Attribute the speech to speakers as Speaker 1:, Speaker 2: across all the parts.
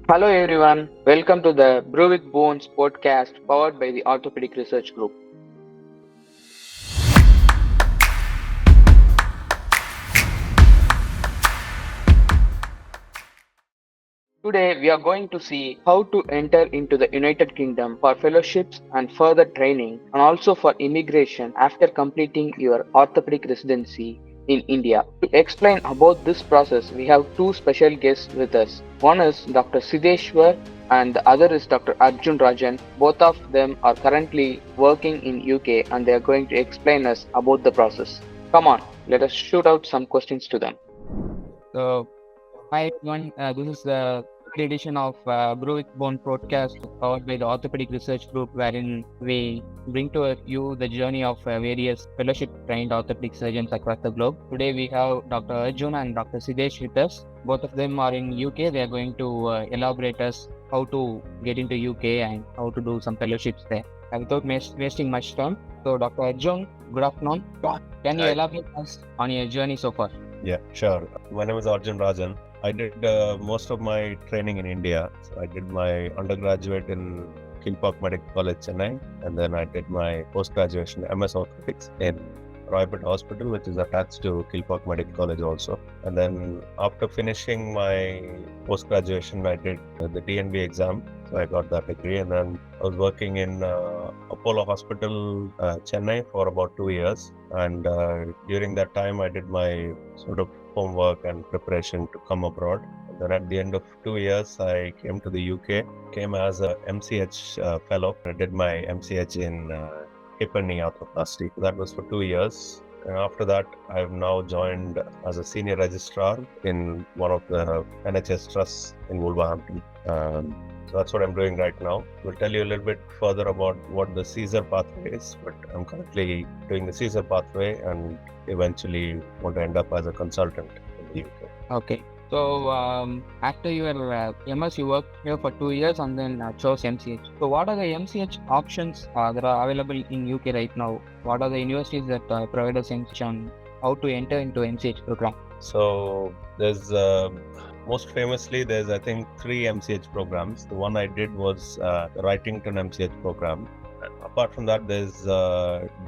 Speaker 1: Hello everyone, welcome to the Brew with Bones podcast powered by the Orthopedic Research Group. Today we are going to see how to enter into the United Kingdom for fellowships and further training and also for immigration after completing your orthopedic residency in India. To explain about this process, we have two special guests with us. One is Dr. Siddheswar and the other is Dr. Arjun Rajan. Both of them are currently working in UK and they are going to explain us about the process. Come on, let us shoot out some questions to them.
Speaker 2: So, hi everyone, this is the third edition of Brew with Bone podcast powered by the Orthopedic Research Group, wherein we bring to you the journey of various fellowship trained orthopedic surgeons across the globe. Today we have Dr. Arjun and Dr. Siddhesh with us. Both of them are in UK. They are going to elaborate us how to get into UK and how to do some fellowships there. Without wasting much time, so Dr. Arjun, good afternoon. Can you
Speaker 3: Hi.
Speaker 2: elaborate us on your journey so far?
Speaker 3: Yeah, sure. My name is Arjun Rajan. I did most of my training in India. So I did my undergraduate in Kilpauk Medical College, Chennai, and then I did my post-graduation MS Orthopedics in Roypet Hospital, which is attached to Kilpauk Medical College also. And then after finishing my post-graduation, I did the DNB exam. So I got that degree, and then I was working in Apollo Hospital, Chennai for about 2 years. And during that time, I did my sort of homework and preparation to come abroad. And then at the end of 2 years, I came to the UK, came as a MCH fellow. I did my MCH in hip and knee arthroplasty. That was for 2 years. And after that, I've now joined as a senior registrar in one of the NHS trusts in Wolverhampton. So that's what I'm doing right now. We'll tell you a little bit further about what the Caesar pathway is, but I'm currently doing the Caesar pathway and eventually want to end up as a consultant in the UK.
Speaker 2: Okay. So after your MS, you worked here for 2 years and then chose MCH. So what are the MCH options that are available in UK right now? What are the universities that provide us information on how to enter into MCH program?
Speaker 3: So there's most famously, there's I think 3 MCH programs. The one I did was the Wrightington MCH program. Apart from that, there's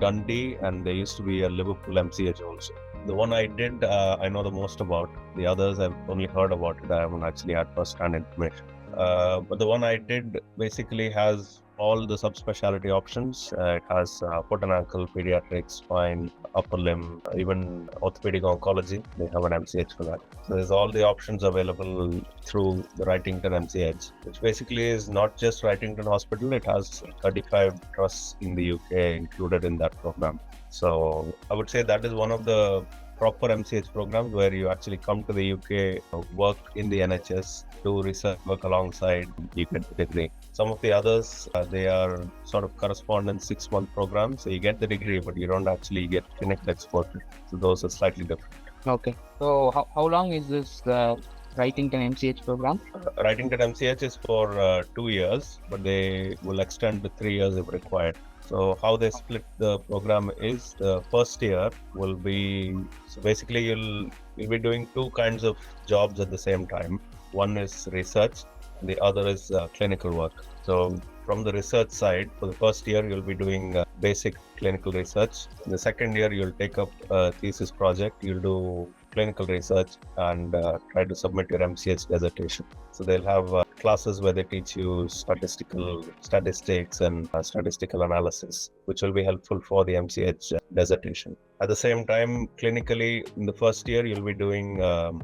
Speaker 3: Dundee, and there used to be a Liverpool MCH also. The one I did, I know the most about. The others, I've only heard about it. I haven't actually had first-hand information. But the one I did basically has all the subspecialty options. It has foot and ankle, pediatrics, spine, upper limb, even orthopedic oncology. They have an MCH for that. So there's all the options available through the Wrightington MCH, which basically is not just Wrightington Hospital. It has 35 trusts in the UK included in that program. So I would say that is one of the proper MCH programs where you actually come to the UK, work in the NHS, do research work alongside, you get the degree. Some of the others, they are sort of correspondence 6-month programs. So you get the degree, but you don't actually get clinical exposure. So those are slightly different.
Speaker 2: Okay. So how long is this Wrightington MCH program?
Speaker 3: Wrightington MCH is for 2 years, but they will extend to 3 years if required. So how they split the program is the first year will be, so basically you'll be doing 2 kinds of jobs at the same time. One is research, and the other is clinical work. So from the research side, for the first year, you'll be doing basic clinical research. In the second year, you'll take up a thesis project. You'll do clinical research and try to submit your MCH dissertation. So they'll have classes where they teach you statistics and statistical analysis, which will be helpful for the MCH dissertation. At the same time, clinically, in the first year, you'll be doing,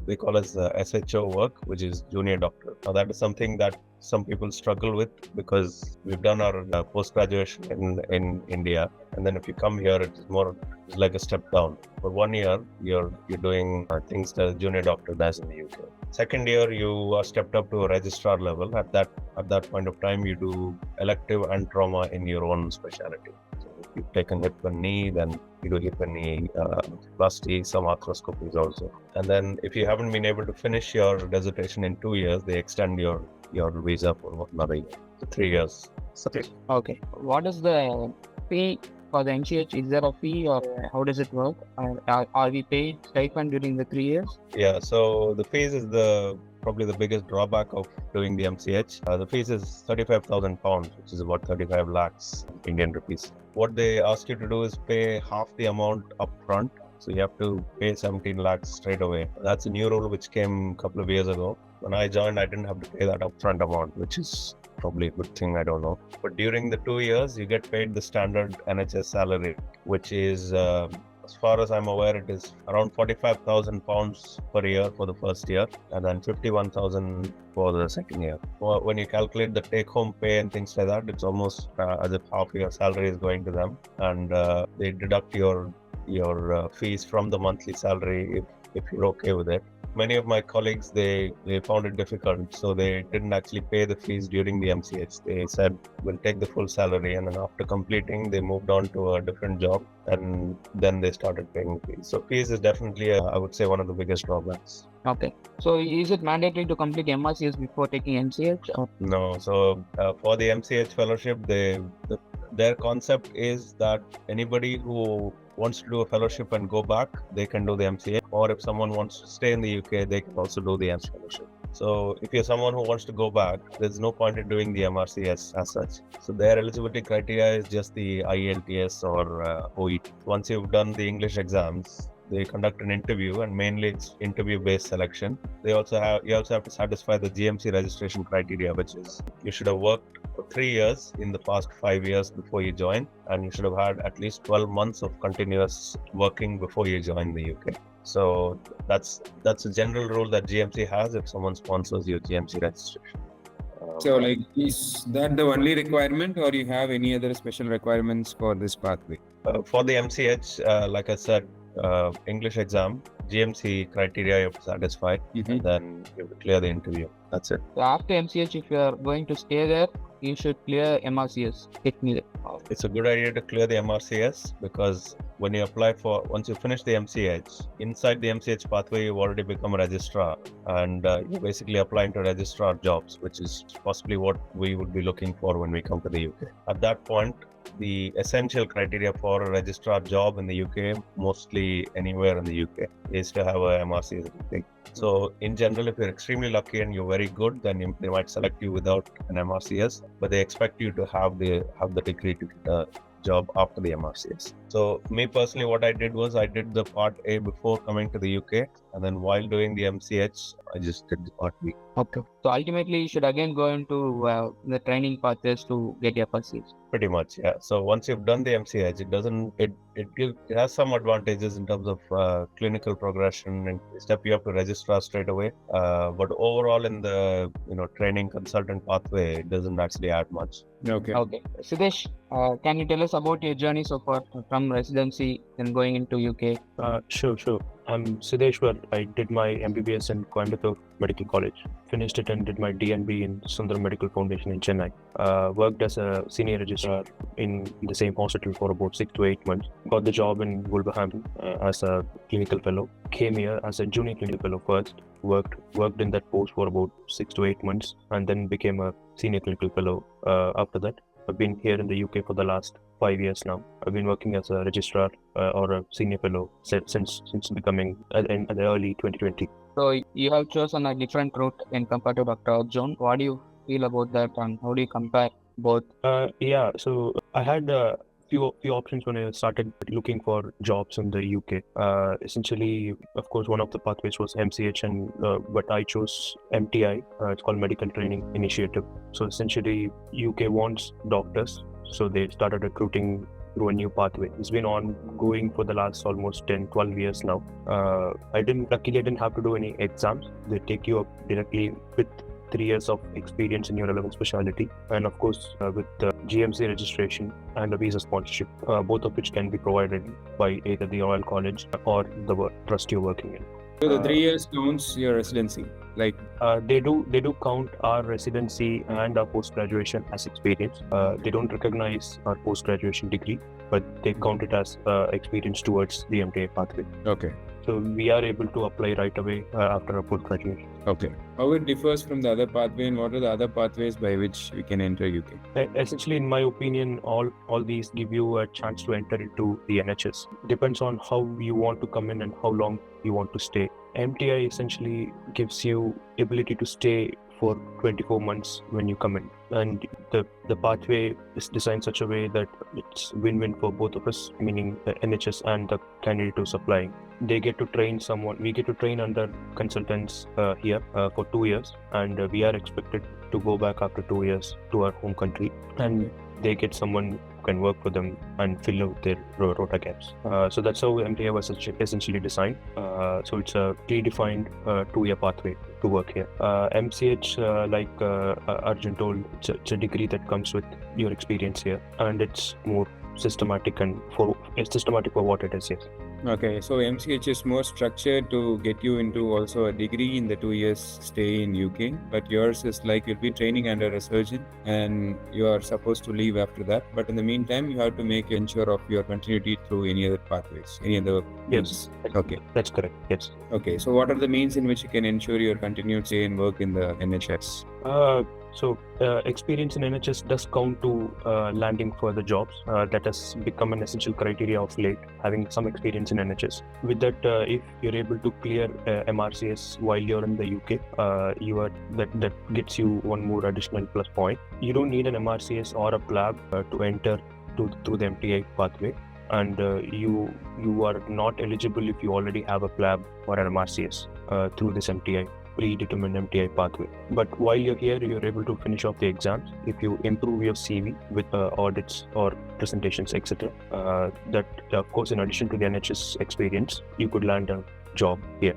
Speaker 3: we call as SHO work, which is junior doctor. Now, that is something that some people struggle with because we've done our post-graduation in India. And then if you come here, it's like a step down. For 1 year, you're doing things that a junior doctor does in the UK. Second year, you are stepped up to a registrar level. At that point of time, you do elective and trauma in your own specialty. So if you've taken hip and knee, then you do hip and knee plasty, some arthroscopies also. And then if you haven't been able to finish your dissertation in 2 years, they extend your visa for another year, so 3 years.
Speaker 2: Okay. What is the fee for the MCH? Is there a fee or how does it work? Are we paid stipend during the 3 years?
Speaker 3: Yeah, so the fees is the probably the biggest drawback of doing the MCH. The fees is 35,000 pounds, which is about 35 lakhs Indian rupees. What they ask you to do is pay half the amount upfront. So you have to pay 17 lakhs straight away. That's a new rule which came a couple of years ago. When I joined, I didn't have to pay that upfront amount, which is probably a good thing, I don't know. But during the 2 years, you get paid the standard NHS salary, which is, as far as I'm aware, it is around 45,000 pounds per year for the first year, and then 51,000 for the second year. When you calculate the take-home pay and things like that, it's almost as if half your salary is going to them, and they deduct your fees from the monthly salary if you're okay with it. Many of my colleagues, they found it difficult, so they didn't actually pay the fees during the MCH. They said, we'll take the full salary, and then after completing, they moved on to a different job, and then they started paying fees. So fees is definitely, I would say, one of the biggest drawbacks.
Speaker 2: Okay. So is it mandatory to complete MRCS before taking MCH? Or?
Speaker 3: No. So for the MCH fellowship, their concept is that anybody who wants to do a fellowship and go back, they can do the MCH. Or if someone wants to stay in the UK, they can also do the MCH fellowship. So if you're someone who wants to go back, there's no point in doing the MRCS as such. So their eligibility criteria is just the IELTS or OET. Once you've done the English exams, they conduct an interview, and mainly it's interview-based selection. You also have to satisfy the GMC registration criteria, which is you should have worked for 3 years in the past 5 years before you join, and you should have had at least 12 months of continuous working before you join the UK. So that's a general rule that GMC has if someone sponsors your GMC registration.
Speaker 4: So, like, is that the only requirement, or you have any other special requirements for this pathway?
Speaker 3: For the MCH, like I said, English exam, GMC criteria you have to satisfy, and then you have to clear the interview. That's it.
Speaker 2: So after MCH, if you are going to stay there, you should clear MRCS.
Speaker 3: It's a good idea to clear the MRCS, because when you apply once you finish the MCH, inside the MCH pathway, you've already become a registrar, and you're basically applying to registrar jobs, which is possibly what we would be looking for when we come to the UK. At that point, the essential criteria for a registrar job in the UK, mostly anywhere in the UK, is to have a MRCS degree. So in general, if you're extremely lucky and you're very good, then they might select you without an MRCS, but they expect you to have the degree to get a job after the MRCS. So me personally, what I did was I did the Part A before coming to the UK, and then while doing the MCH, I just did the Part B.
Speaker 2: Okay. So ultimately, you should again go into the training pathways to get your FRCS.
Speaker 3: Pretty much, yeah. So once you've done the MCH, it has some advantages in terms of clinical progression and step you up to registrar straight away. But overall, in the training consultant pathway, it doesn't actually add much.
Speaker 4: Okay.
Speaker 2: Siddesh, can you tell us about your journey so far from residency and going into UK?
Speaker 5: Sure. I'm Siddheswar. I did my MBBS in Coimbatore Medical College. Finished it and did my DNB in Sundar Medical Foundation in Chennai. Worked as a senior registrar in the same hospital for about 6 to 8 months. Got the job in Wolverhampton as a clinical fellow. Came here as a junior clinical fellow first. Worked in that post for about 6 to 8 months, and then became a senior clinical fellow after that. I've been here in the UK for the last 5 years now. I've been working as a registrar or a senior fellow since becoming in the early 2020.
Speaker 2: So you have chosen a different route in compared to Dr. Arjun. What do you feel about that, and how do you compare both?
Speaker 5: So I had a few options when I started looking for jobs in the UK. Essentially, of course, one of the pathways was MCH, but I chose MTI. It's called Medical Training Initiative. So essentially, UK wants doctors, so they started recruiting through a new pathway. It's been ongoing for the last almost 10-12 years now. Luckily, I didn't have to do any exams. They take you up directly with 3 years of experience in your relevant specialty, and of course with GMC registration and a visa sponsorship, both of which can be provided by either the Royal College or the trust you're working in.
Speaker 4: So the 3 years counts your residency, like
Speaker 5: they do count our residency and our post-graduation as experience. They don't recognize our post-graduation degree, but they count it as experience towards the MTA pathway.
Speaker 4: okay.
Speaker 5: So we are able to apply right away after our post graduation.
Speaker 4: Okay. How it differs from the other pathway, and what are the other pathways by which we can enter UK?
Speaker 5: Essentially, in my opinion, all these give you a chance to enter into the NHS. Depends on how you want to come in and how long you want to stay. MTI essentially gives you ability to stay for 24 months when you come in, and the pathway is designed such a way that it's win-win for both of us, meaning the NHS and the candidate who's applying. They get to train someone. We get to train under consultants here for 2 years, and we are expected to go back after 2 years to our home country, and they get someone who can work for them and fill out their rota gaps. So that's how MTI was essentially designed. So it's a predefined 2-year pathway to work here. MCH, like Arjun told, it's a degree that comes with your experience here, and it's more systematic for what it is. Yes.
Speaker 4: Okay, so MCH is more structured to get you into also a degree in the 2 years stay in UK, but yours is like you'll be training under a surgeon and you are supposed to leave after that. But in the meantime, you have to make ensure of your continuity through any other pathways, any other
Speaker 5: Yes.
Speaker 4: means. Okay.
Speaker 5: That's correct. Yes.
Speaker 4: Okay, so what are the means in which you can ensure your continued stay and work in the NHS?
Speaker 5: So experience in NHS does count to landing for the jobs. That has become an essential criteria of late, having some experience in NHS. With that, if you're able to clear MRCS while you're in the UK, that gets you one more additional plus point. You don't need an MRCS or a PLAB to enter through the MTI pathway, and you are not eligible if you already have a PLAB or an MRCS through this MTI predetermined MTI pathway. But while you're here, you're able to finish off the exams. If you improve your CV with audits or presentations, etc., that of course, in addition to the NHS experience, you could land a job here.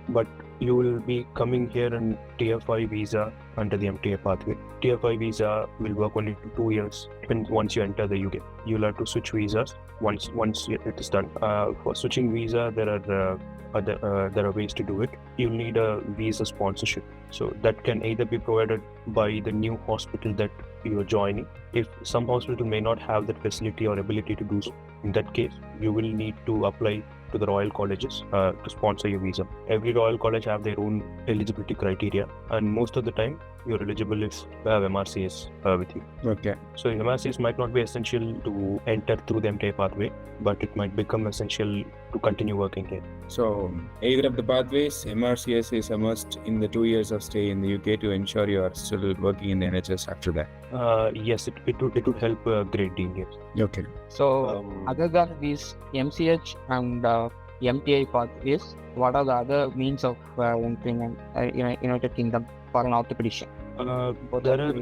Speaker 5: But you will be coming here in Tier 5 visa under the MTI pathway. Tier 5 visa will work only for 2 years. Once you enter the UK, you'll have to switch visas once it is done. For switching visa, there are ways to do it. You'll need a visa sponsorship. So that can either be provided by the new hospital that you are joining. If some hospital may not have that facility or ability to do so, in that case, you will need to apply to the Royal Colleges to sponsor your visa. Every Royal College have their own eligibility criteria, and most of the time you're eligible if you have MRCS with you.
Speaker 4: Okay.
Speaker 5: So MRCS might not be essential to enter through the MTI pathway, but it might become essential to continue working here.
Speaker 4: So either of the pathways, MRCS is a must in the 2 years of stay in the UK to ensure you are still working in the NHS after that.
Speaker 5: Yes, it would help a great deal. Yes.
Speaker 4: Okay.
Speaker 2: So, other than these MCH and MTI pathways, what are the other means of entering United Kingdom for an orthopedician?
Speaker 5: There are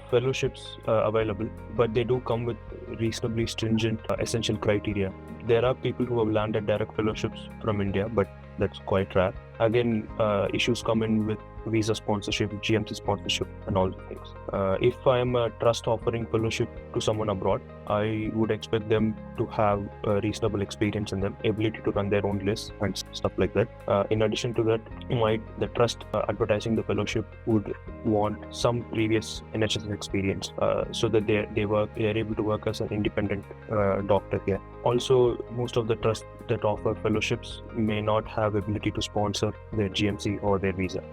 Speaker 5: fellowships available, but they do come with reasonably stringent essential criteria. There are people who have landed direct fellowships from India, but that's quite rare. Again, issues come in with visa sponsorship, GMC sponsorship, and all the things. If I am a trust offering fellowship to someone abroad, I would expect them to have reasonable experience in them, ability to run their own lists and stuff like that. In addition to that, the trust advertising the fellowship would want some previous NHS experience, so that they are able to work as an independent doctor here. Also, most of the trusts that offer fellowships may not have ability to sponsor their GMC or their visa.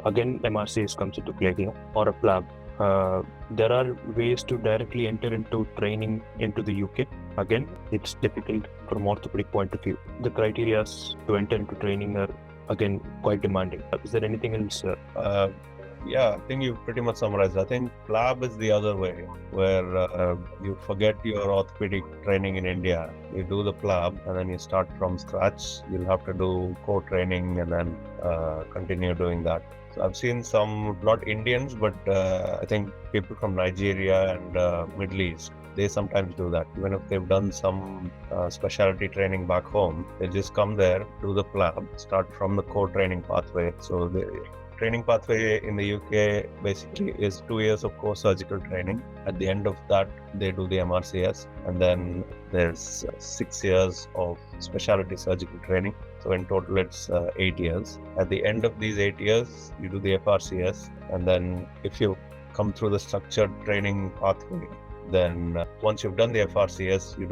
Speaker 5: Again, MRCS comes into play here, or a PLAB. There are ways to directly enter into training into the UK. Again, it's difficult from orthopedic point of view. The criteria to enter into training are again quite demanding. Is there anything else?
Speaker 3: Yeah, I think you pretty much summarized. I think PLAB is the other way, where you forget your orthopedic training in India. You do the PLAB and then you start from scratch. You'll have to do core training and then continue doing that. So I've seen some, not Indians, but I think people from Nigeria and Middle East. They sometimes do that. Even if they've done some specialty training back home, they just come there, do the PLAB, start from the core training pathway. So the training pathway in the UK basically is 2 years of core surgical training. At the end of that, they do the MRCS, and then there's 6 years of specialty surgical training. So in total, it's 8 years. At the end of these 8 years, you do the FRCS, and then if you come through the structured training pathway, Then once you've done the FRCS, you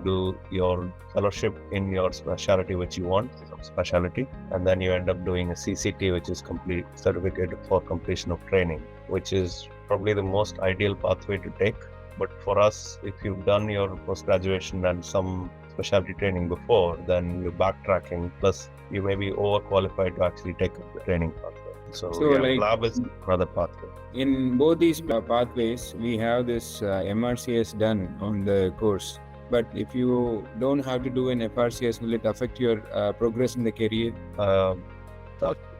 Speaker 3: do your fellowship in your specialty which you want, specialty, and then you end up doing a CCT, which is complete certificate for completion of training, which is probably the most ideal pathway to take. But for us, if you've done your post-graduation and some specialty training before, then you're backtracking, plus you may be overqualified to actually take up the training pathway. So lab is another pathway.
Speaker 4: In both these pathways, we have this MRCS done on the course. But if you don't have to do an FRCS, will it affect your progress in the career?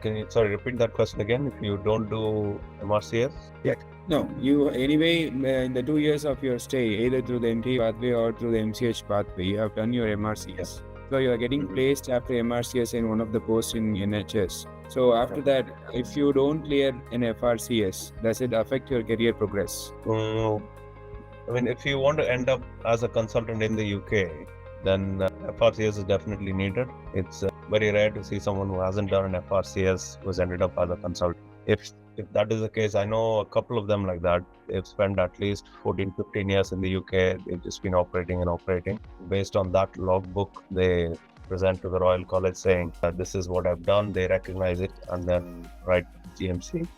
Speaker 3: Can you repeat that question again? If you don't do MRCS?
Speaker 4: Yeah. No, you anyway in the 2 years of your stay, either through the MT pathway or through the MCH pathway, you have done your MRCS. So you are getting placed after MRCS in one of the posts in NHS. So after that, if you don't clear an FRCS, does it affect your career progress?
Speaker 3: I mean, if you want to end up as a consultant in the UK, then FRCS is definitely needed. It's very rare to see someone who hasn't done an FRCS who's ended up as a consultant. If that is the case, I know a couple of them like that. They've spent at least 14, 15 years in the UK. They've just been operating and operating. Based on that logbook, they present to the Royal College saying, this is what I've done. They recognize it and then write GMC.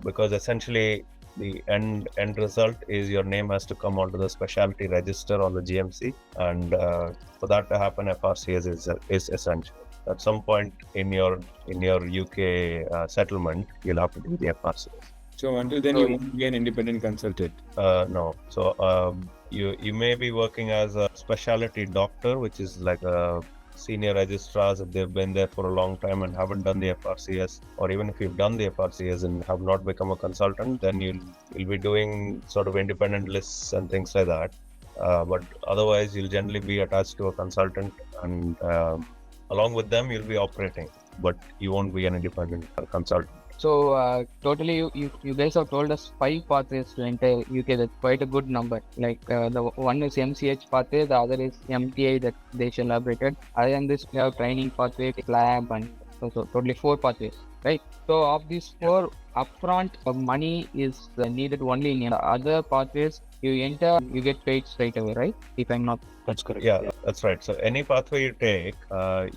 Speaker 3: Because essentially, the end result is your name has to come onto the specialty register on the GMC, and for that to happen, FRCS is essential. At some point in your UK settlement, you'll have to do the FRCS.
Speaker 4: So until then, you won't be an independent consultant.
Speaker 3: No. So you may be working as a specialty doctor, which is like a senior registrars if they've been there for a long time and haven't done the FRCS, or even if you've done the FRCS and have not become a consultant, then you'll be doing sort of independent lists and things like that. But otherwise, you'll generally be attached to a consultant, and along with them, you'll be operating, but you won't be an independent consultant.
Speaker 2: So totally, you guys have told us 5 pathways to enter UK. That's quite a good number. Like the one is MCH pathway, the other is MTI that they elaborated. Other than this, we have training pathway, lab, and so totally 4 pathways, right? So of these 4, upfront money is needed only in the other pathways. You enter, you get paid straight away, right? If I'm not.
Speaker 5: That's correct.
Speaker 3: Yeah, that's right. So any pathway you take,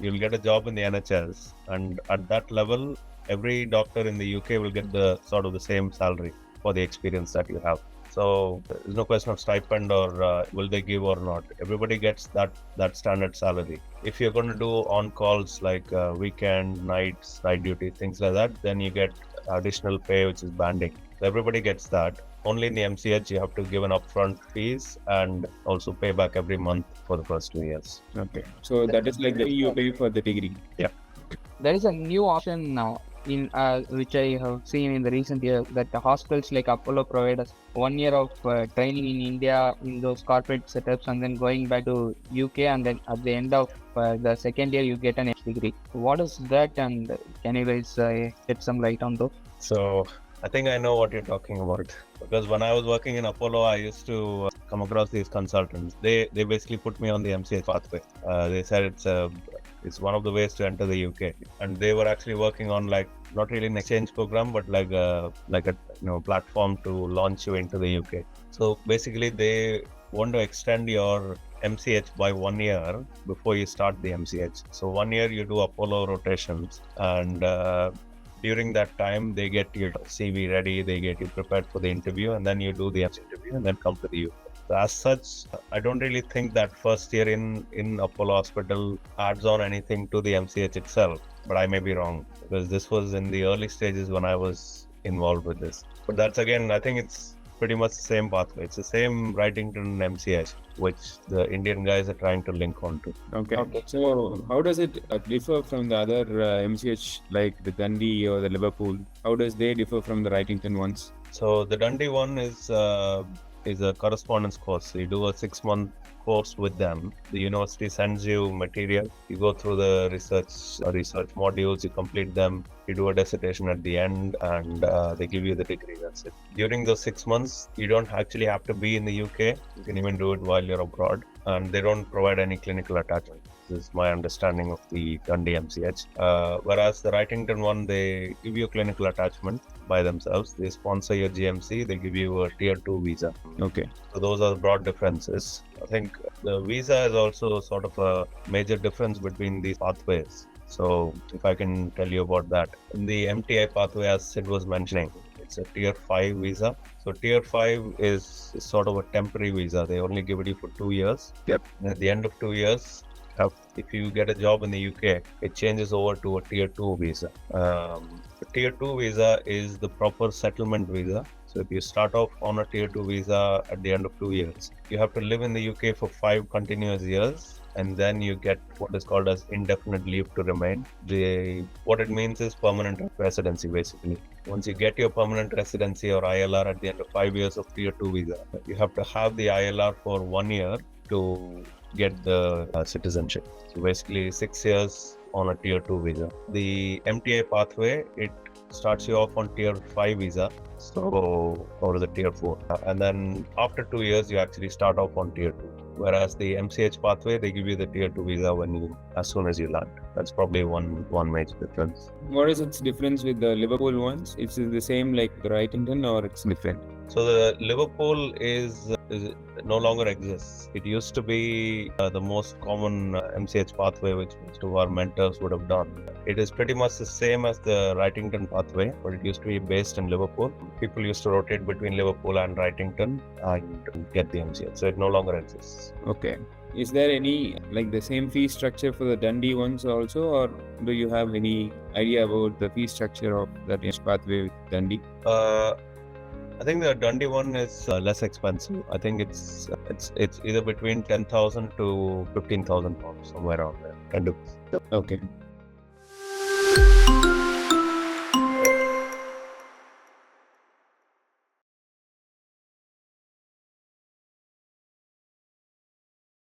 Speaker 3: you'll get a job in the NHS, and at that level, every doctor in the UK will get the sort of the same salary for the experience that you have. So there's no question of stipend or will they give or not. Everybody gets that standard salary. If you're going to do on calls like weekend, nights, night duty, things like that, then you get additional pay, which is banding. So everybody gets that. Only in the MCH, you have to give an upfront fees and also pay back every month for the first 2 years.
Speaker 4: Okay. So that is like the fee you pay for the degree.
Speaker 3: Yeah.
Speaker 2: There is a new option now in which I have seen in the recent year, that the hospitals like Apollo provide us 1 year of training in India in those corporate setups, and then going back to UK, and then at the end of the second year you get an degree. What is that, and can you guys shed some light on those?
Speaker 3: So I think I know what you're talking about, because when I was working in Apollo, I used to come across these consultants. They basically put me on the MCH pathway. They said it's one of the ways to enter the UK, and they were actually working on like not really an exchange program, but like a platform to launch you into the UK. So basically, they want to extend your MCH by 1 year before you start the MCH. So 1 year you do Apollo rotations, and during that time they get your CV ready, they get you prepared for the interview, and then you do the interview and then come to the UK. So as such, I don't really think that first year in Apollo Hospital adds on anything to the MCH itself, but I may be wrong, because this was in the early stages when I was involved with this. But that's again, I think it's pretty much the same pathway. It's the same Wrightington MCH, which the Indian guys are trying to link onto.
Speaker 4: Okay. So how does it differ from the other MCH, like the Dundee or the Liverpool? How does they differ from the Wrightington ones?
Speaker 3: So the Dundee one is a correspondence course. So you do a 6-month course with them. The university sends you material. You go through the research modules. You complete them. You do a dissertation at the end, and they give you the degree. That's it. During those 6 months, you don't actually have to be in the UK. You can even do it while you're abroad, and they don't provide any clinical attachment. This is my understanding of the Dundee MCH. Whereas the Wrightington one, they give you a clinical attachment, by themselves. They sponsor your GMC. They give you a tier 2 visa.
Speaker 4: Okay.
Speaker 3: So those are the broad differences. I think the visa is also sort of a major difference between these pathways. So if I can tell you about that. In the MTI pathway, as Sid was mentioning, it's a tier 5 visa. So tier 5 is sort of a temporary visa. They only give it you for 2 years.
Speaker 4: Yep.
Speaker 3: And at the end of 2 years, if you get a job in the UK, it changes over to a tier 2 visa. The tier 2 visa is the proper settlement visa. So if you start off on a tier 2 visa at the end of 2 years, you have to live in the UK for 5 continuous years, and then you get what is called as indefinite leave to remain. What it means is permanent residency, basically. Once you get your permanent residency or ILR at the end of 5 years of tier 2 visa, you have to have the ILR for 1 year to get the citizenship. So basically 6 years on a tier 2 visa. The MTA pathway, it starts you off on tier 5 visa, so or the tier 4, and then after 2 years you actually start off on tier 2. Whereas the MCH pathway, they give you the tier 2 visa as soon as you land. That's probably one major difference.
Speaker 4: What is its difference with the Liverpool ones? It's the same like the Wrightington, or it's different?
Speaker 3: So the Liverpool is no longer exists. It used to be the most common MCH pathway, which most of our mentors would have done. It is pretty much the same as the Wrightington pathway, but it used to be based in Liverpool. People used to rotate between Liverpool and Wrightington and get the MCH. So it no longer exists.
Speaker 4: Okay. Is there any like the same fee structure for the Dundee ones also, or do you have any idea about the fee structure of that pathway with Dundee?
Speaker 3: I think the Dundee one is less expensive. I think it's either between 10,000 to 15,000 pounds, somewhere around there.
Speaker 4: Okay.